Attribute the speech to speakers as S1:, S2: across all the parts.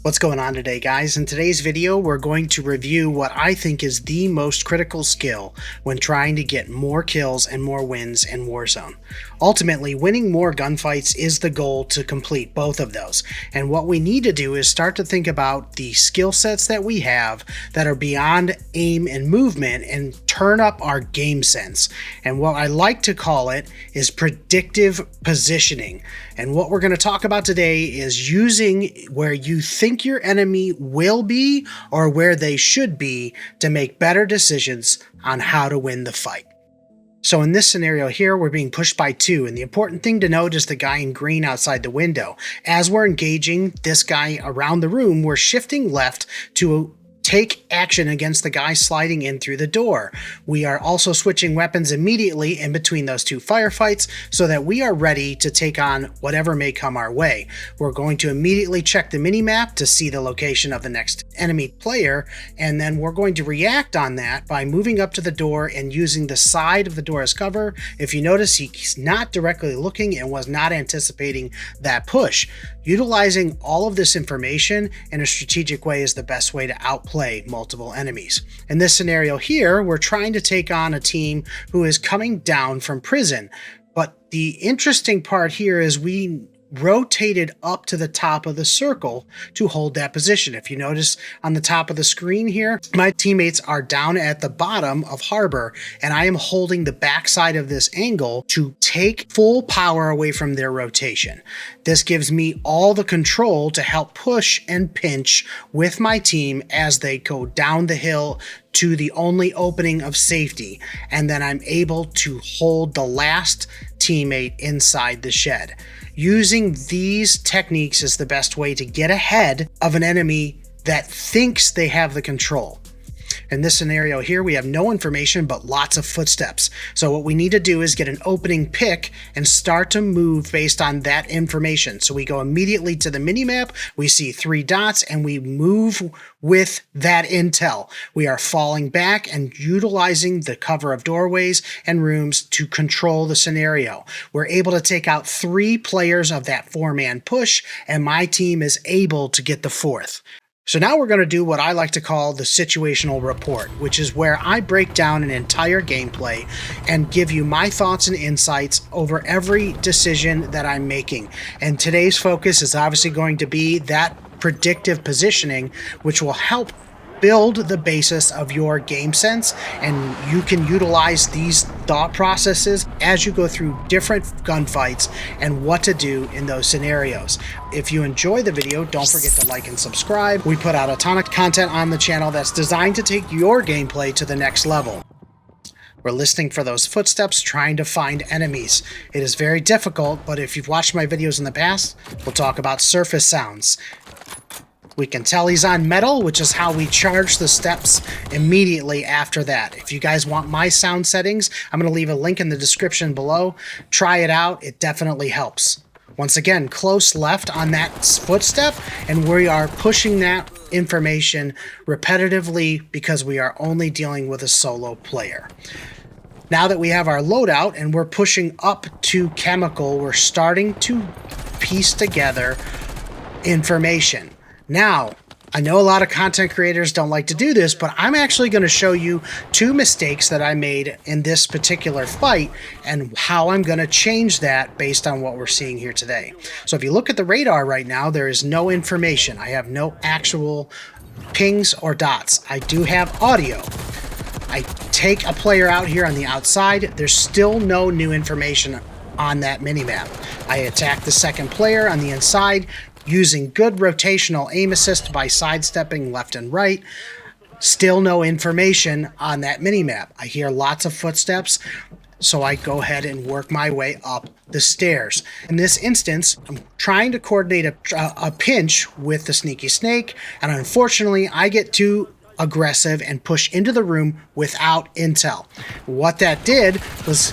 S1: What's going on today, guys? In today's video, we're going to review what I think is the most critical skill when trying to get more kills and more wins in Warzone. Ultimately, winning more gunfights is the goal to complete both of those. And what we need to do is start to think about the skill sets that we have that are beyond aim and movement and turn up our game sense. And what I like to call it is predictive positioning. And what we're going to talk about today is using where you think your enemy will be or where they should be to make better decisions on how to win the fight. So in this scenario here, we're being pushed by two, and the important thing to note is the guy in green outside the window. As we're engaging this guy around the room, we're shifting left to take action against the guy sliding in through the door. We are also switching weapons immediately in between those two firefights so that we are ready to take on whatever may come our way. We're going to immediately check the mini-map to see the location of the next enemy player, and then we're going to react on that by moving up to the door and using the side of the door as cover. If you notice, he's not directly looking and was not anticipating that push. Utilizing all of this information in a strategic way is the best way to outplay multiple enemies. In this scenario here, we're trying to take on a team who is coming down from prison. But the interesting part here is we rotated up to the top of the circle to hold that position. If you notice on the top of the screen here, my teammates are down at the bottom of harbor, and I am holding the backside of this angle to take full power away from their rotation. This gives me all the control to help push and pinch with my team as they go down the hill to the only opening of safety, and then I'm able to hold the last teammate inside the shed. Using these techniques is the best way to get ahead of an enemy that thinks they have the control. In this scenario here, we have no information but lots of footsteps. So what we need to do is get an opening pick and start to move based on that information. So we go immediately to the minimap, we see 3 dots, and we move with that intel. We are falling back and utilizing the cover of doorways and rooms to control the scenario. We're able to take out 3 players of that 4-man push, and my team is able to get the 4th. So now we're going to do what I like to call the situational report, which is where I break down an entire gameplay and give you my thoughts and insights over every decision that I'm making. And today's focus is obviously going to be that predictive positioning, which will help build the basis of your game sense, and you can utilize these thought processes as you go through different gunfights and what to do in those scenarios. If you enjoy the video, don't forget to like and subscribe. We put out a ton of content on the channel that's designed to take your gameplay to the next level. We're listening for those footsteps, trying to find enemies. It is very difficult, but if you've watched my videos in the past, we'll talk about surface sounds. We can tell he's on metal, which is how we charge the steps immediately after that. If you guys want my sound settings, I'm going to leave a link in the description below. Try it out. It definitely helps. Once again, close left on that footstep, and we are pushing that information repetitively because we are only dealing with a solo player. Now that we have our loadout and we're pushing up to chemical, we're starting to piece together information. Now, I know a lot of content creators don't like to do this, but I'm actually going to show you 2 mistakes that I made in this particular fight and how I'm going to change that based on what we're seeing here today. So if you look at the radar right now, there is no information. I have no actual pings or dots. I do have audio. I take a player out here on the outside. There's still no new information on that minimap. I attack the second player on the inside, using good rotational aim assist by sidestepping left and right. Still no information on that minimap. I hear lots of footsteps, so I go ahead and work my way up the stairs. In this instance, I'm trying to coordinate a pinch with the sneaky snake, and unfortunately I get too aggressive and push into the room without intel. What that did was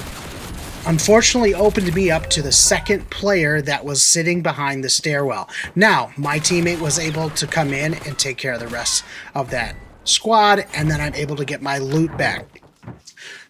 S1: unfortunately opened me up to the second player that was sitting behind the stairwell. Now, my teammate was able to come in and take care of the rest of that squad, and then I'm able to get my loot back.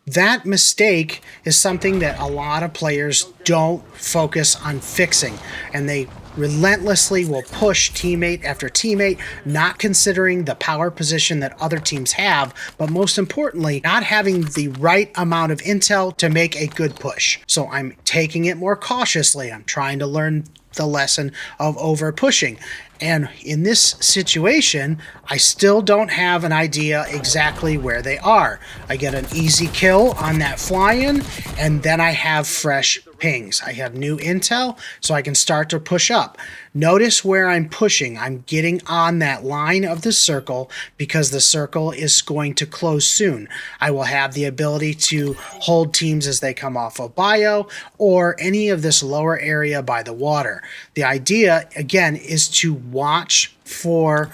S1: That mistake is something that a lot of players don't focus on fixing, and they relentlessly will push teammate after teammate, not considering the power position that other teams have, but most importantly, not having the right amount of intel to make a good push. So I'm taking it more cautiously. I'm trying to learn the lesson of over pushing. And in this situation, I still don't have an idea exactly where they are. I get an easy kill on that fly-in, and then I have fresh pings. I have new intel, so I can start to push up. Notice where I'm pushing. I'm getting on that line of the circle because the circle is going to close soon. I will have the ability to hold teams as they come off of bio or any of this lower area by the water. The idea, again, is to watch for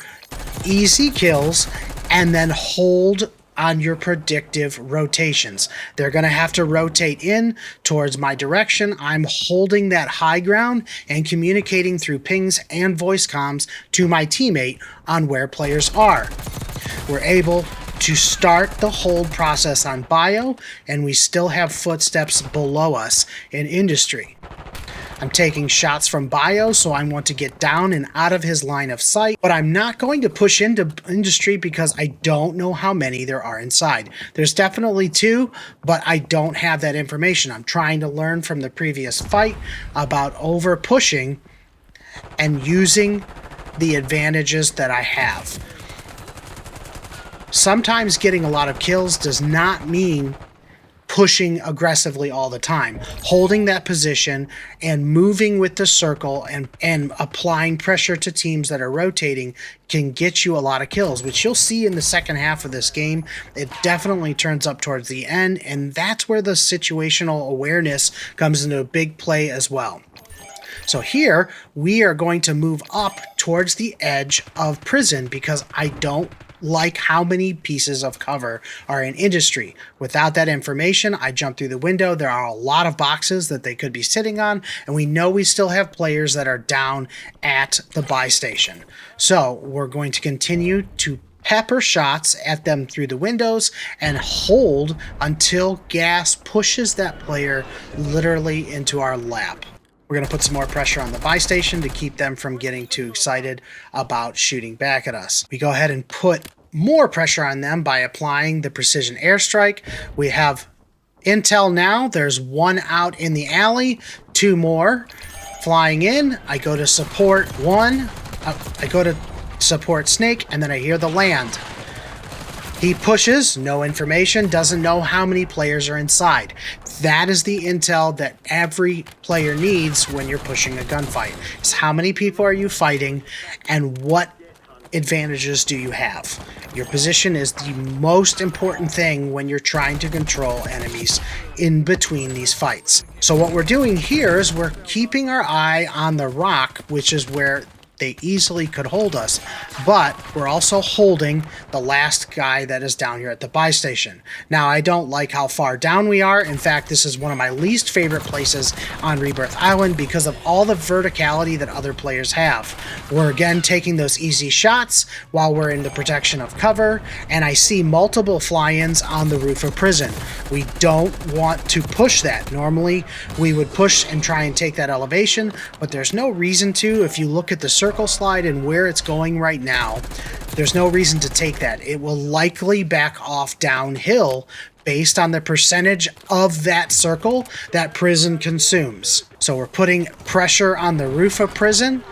S1: easy kills and then hold on your predictive rotations. They're going to have to rotate in towards my direction. I'm holding that high ground and communicating through pings and voice comms to my teammate on where players are. We're able to start the hold process on bio, and we still have footsteps below us in industry. I'm taking shots from bio, so I want to get down and out of his line of sight, but I'm not going to push into industry because I don't know how many there are inside. There's definitely 2, but I don't have that information. I'm trying to learn from the previous fight about over pushing and using the advantages that I have. Sometimes getting a lot of kills does not mean pushing aggressively all the time. Holding that position and moving with the circle and applying pressure to teams that are rotating can get you a lot of kills, which you'll see in the second half of this game. It definitely turns up towards the end, and that's where the situational awareness comes into a big play as well. So here, we are going to move up towards the edge of prison because I don't like how many pieces of cover are in industry. Without that information, I jump through the window. There are a lot of boxes that they could be sitting on, and we know we still have players that are down at the buy station. So we're going to continue to pepper shots at them through the windows and hold until gas pushes that player literally into our lap. We're going to put some more pressure on the buy station to keep them from getting too excited about shooting back at us. We go ahead and put more pressure on them by applying the precision airstrike. We have intel now. There's 1 out in the alley, 2 more flying in. I go to support 1. I go to support Snake, and then I hear the land. He pushes, no information, doesn't know how many players are inside. That is the intel that every player needs when you're pushing a gunfight. It's how many people are you fighting and what advantages do you have. Your position is the most important thing when you're trying to control enemies in between these fights. So what we're doing here is we're keeping our eye on the rock, which is where they easily could hold us, but we're also holding the last guy that is down here at the buy station. Now, I don't like how far down we are. In fact, this is one of my least favorite places on Rebirth Island because of all the verticality that other players have. We're again taking those easy shots while we're in the protection of cover, and I see multiple fly-ins on the roof of prison. We don't want to push that. Normally, we would push and try and take that elevation, but there's no reason to. If you look at the circle slide and where it's going right now, there's no reason to take that. It will likely back off downhill based on the percentage of that circle that prison consumes. So we're putting pressure on the roof of prison.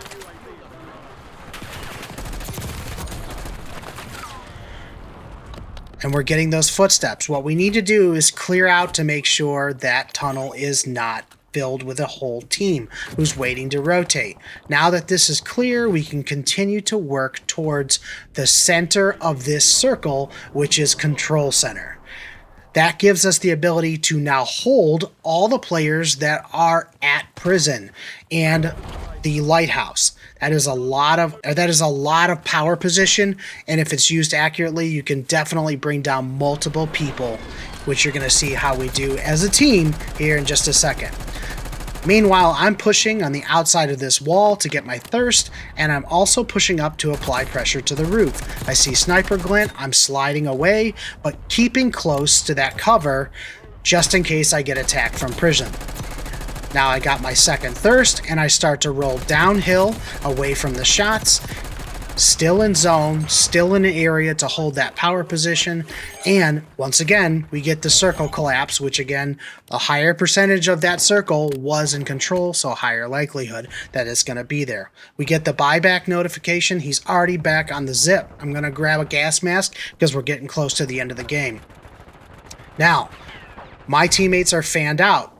S1: And we're getting those footsteps. What we need to do is clear out to make sure that tunnel is not filled with a whole team who's waiting to rotate. Now that this is clear, we can continue to work towards the center of this circle, which is control center. That gives us the ability to now hold all the players that are at prison and the lighthouse. That is a lot of power position, and if it's used accurately, you can definitely bring down multiple people, which you're going to see how we do as a team here in just a second. Meanwhile, I'm pushing on the outside of this wall to get my thirst, and I'm also pushing up to apply pressure to the roof. I see sniper glint, I'm sliding away, but keeping close to that cover just in case I get attacked from prison. Now I got my second thirst, and I start to roll downhill away from the shots, still in zone, still in an area to hold that power position, and once again, we get the circle collapse, which again, a higher percentage of that circle was in control, so higher likelihood that it's going to be there. We get the buyback notification. He's already back on the zip. I'm going to grab a gas mask because we're getting close to the end of the game. Now, my teammates are fanned out.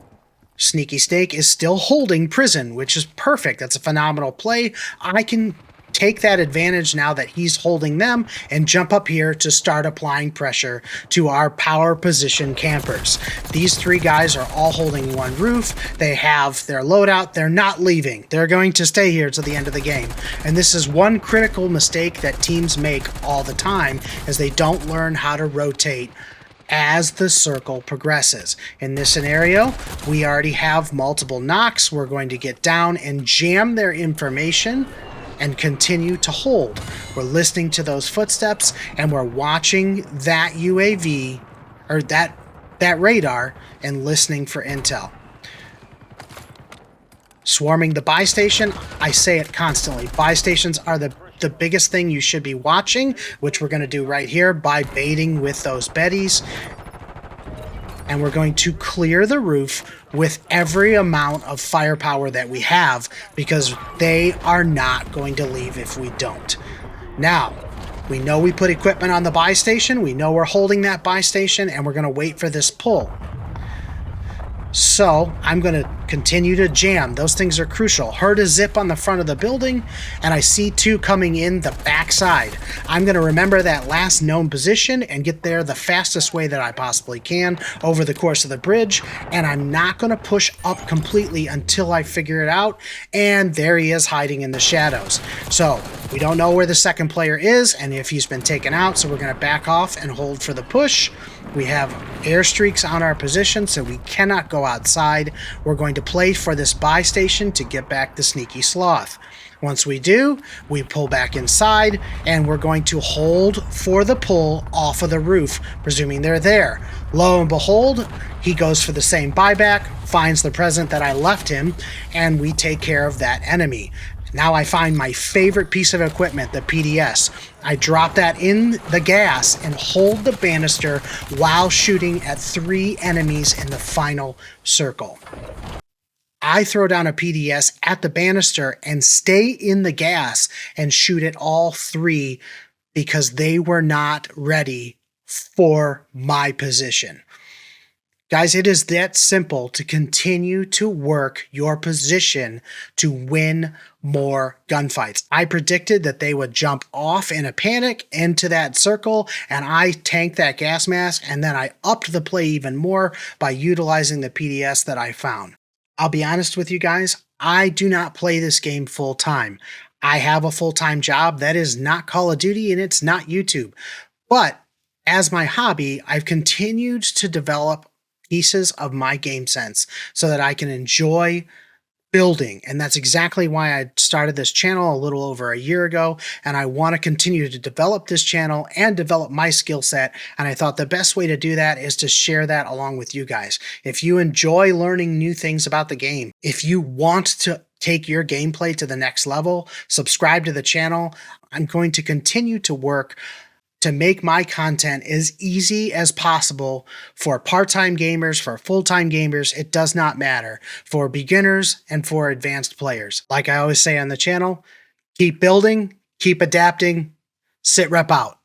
S1: Sneaky Snake is still holding prison, which is perfect. That's a phenomenal play. I can take that advantage now that he's holding them and jump up here to start applying pressure to our power position campers. These three guys are all holding one roof. They have their loadout. They're not leaving. They're going to stay here to the end of the game. And this is one critical mistake that teams make all the time, is they don't learn how to rotate as the circle progresses. In this scenario, we already have multiple knocks. We're going to get down and jam their information and continue to hold. We're listening to those footsteps, and we're watching that UAV or that radar and listening for intel. Swarming the buy station, I say it constantly. Buy stations are the biggest thing you should be watching, which we're going to do right here by baiting with those betties. And we're going to clear the roof with every amount of firepower that we have, because they are not going to leave if we don't. Now, we know we put equipment on the buy station. We know we're holding that buy station, and we're going to wait for this pull. So I'm going to continue to jam. Those things are crucial. Heard a zip on the front of the building, and I see two coming in the backside. I'm going to remember that last known position and get there the fastest way that I possibly can over the course of the bridge, and I'm not going to push up completely until I figure it out, and there he is hiding in the shadows. So we don't know where the second player is and if he's been taken out, so we're going to back off and hold for the push. We have airstreaks on our position, so we cannot go outside. We're going to play for this buy station to get back the Sneaky Sloth. Once we do, we pull back inside, and we're going to hold for the pull off of the roof, presuming they're there. Lo and behold, he goes for the same buyback, finds the present that I left him, and we take care of that enemy. Now I find my favorite piece of equipment, the PDS. I drop that in the gas and hold the banister while shooting at 3 enemies in the final circle. I throw down a PDS at the banister and stay in the gas and shoot at all 3 because they were not ready for my position. Guys, it is that simple to continue to work your position to win more gunfights. I predicted that they would jump off in a panic into that circle, and I tanked that gas mask, and then I upped the play even more by utilizing the PDS that I found. I'll be honest with you guys, I do not play this game full time. I have a full-time job that is not Call of Duty and it's not YouTube. But as my hobby, I've continued to develop pieces of my game sense so that I can enjoy building. And that's exactly why I started this channel a little over a year ago. And I want to continue to develop this channel and develop my skill set. And I thought the best way to do that is to share that along with you guys. If you enjoy learning new things about the game, if you want to take your gameplay to the next level, subscribe to the channel. I'm going to continue to work to make my content as easy as possible for part-time gamers, for full-time gamers. It does not matter, for beginners and for advanced players. Like I always say on the channel, keep building, keep adapting, Sitrep out.